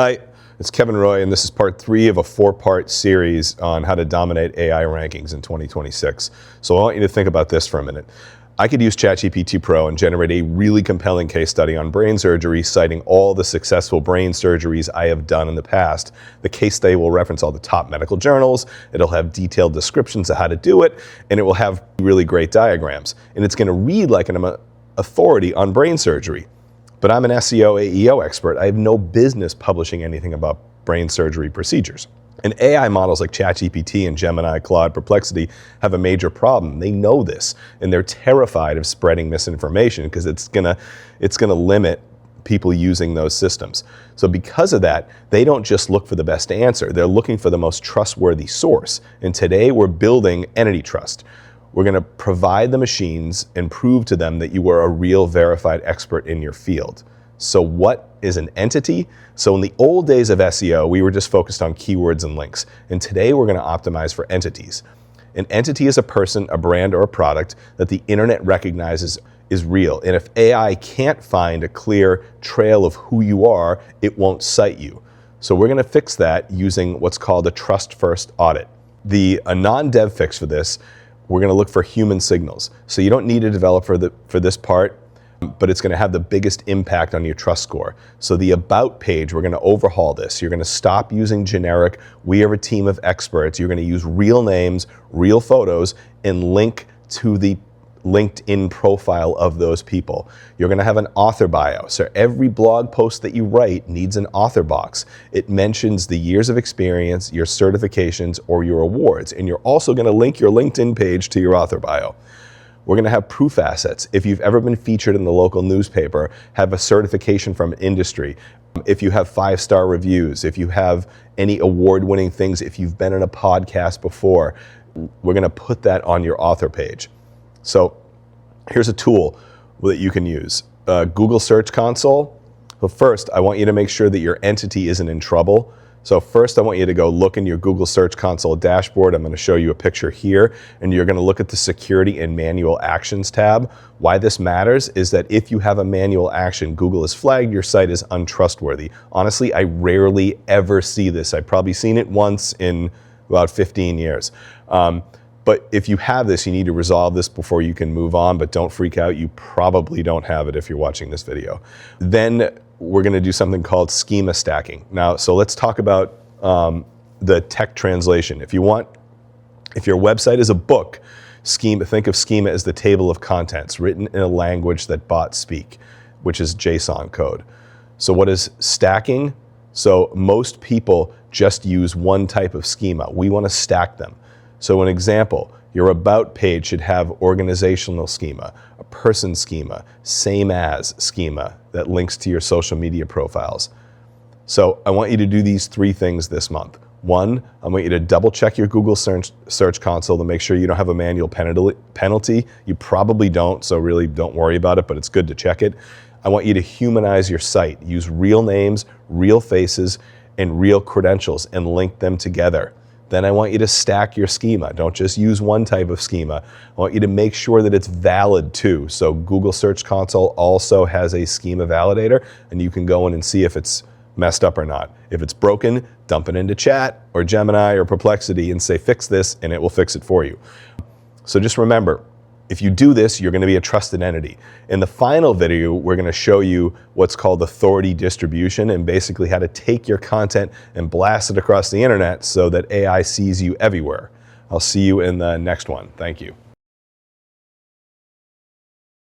Hi, it's Kevin Roy, and this is part 3 of a 4-part series on how to dominate AI rankings in 2026. So I want you to think about this for a minute. I could use ChatGPT Pro and generate a really compelling case study on brain surgery, citing all the successful brain surgeries I have done in the past. The case study will reference all the top medical journals, it'll have detailed descriptions of how to do it, and it will have really great diagrams. And it's going to read like an authority on brain surgery. But I'm an SEO, AEO expert. I have no business publishing anything about brain surgery procedures. And AI models like ChatGPT and Gemini, Claude, Perplexity have a major problem. They know this, and they're terrified of spreading misinformation because it's gonna limit people using those systems. So because of that, they don't just look for the best answer. They're looking for the most trustworthy source. And today we're building entity trust. We're going to provide the machines and prove to them that you are a real verified expert in your field. So what is an entity? So in the old days of SEO, we were just focused on keywords and links. And today we're going to optimize for entities. An entity is a person, a brand, or a product that the internet recognizes is real. And if AI can't find a clear trail of who you are, it won't cite you. So we're going to fix that using what's called a trust-first audit. A non-dev fix for this, we're going to look for human signals. So you don't need a developer for this part, but it's going to have the biggest impact on your trust score. So the About page, we're going to overhaul this. You're going to stop using generic, we are a team of experts. You're going to use real names, real photos, and link to the LinkedIn profile of those people. You're going to have an author bio. So every blog post that you write needs an author box. It mentions the years of experience, your certifications, or your awards. And you're also going to link your LinkedIn page to your author bio. We're going to have proof assets. If you've ever been featured in the local newspaper, have a certification from industry. If you have 5-star reviews, if you have any award-winning things, if you've been in a podcast before, we're going to put that on your author page. So here's a tool that you can use. Google Search Console. Well, first, I want you to make sure that your entity isn't in trouble. So first, I want you to go look in your Google Search Console dashboard. I'm going to show you a picture here, and you're going to look at the Security and Manual Actions tab. Why this matters is that if you have a manual action, Google has flagged your site as untrustworthy. Honestly, I rarely ever see this. I've probably seen it once in about 15 years. But if you have this, you need to resolve this before you can move on, but don't freak out. You probably don't have it if you're watching this video. Then we're going to do something called Schema Stacking. Now, so let's talk about the tech translation. If your website is a book, think of schema as the table of contents written in a language that bots speak, which is JSON code. So what is stacking? So most people just use one type of schema. We want to stack them. So an example, your About page should have organizational schema, a person schema, same as schema that links to your social media profiles. So I want you to do these 3 things this month. 1, I want you to double check your Google Search Console to make sure you don't have a manual penalty. You probably don't, so really don't worry about it, but it's good to check it. I want you to humanize your site. Use real names, real faces, and real credentials and link them together. Then I want you to stack your schema. Don't just use one type of schema. I want you to make sure that it's valid too. So Google Search Console also has a schema validator, and you can go in and see if it's messed up or not. If it's broken, dump it into Chat or Gemini or Perplexity and say, fix this, and it will fix it for you. So just remember, if you do this, you're going to be a trusted entity. In the final video, we're going to show you what's called authority distribution and basically how to take your content and blast it across the internet so that AI sees you everywhere. I'll see you in the next one. Thank you.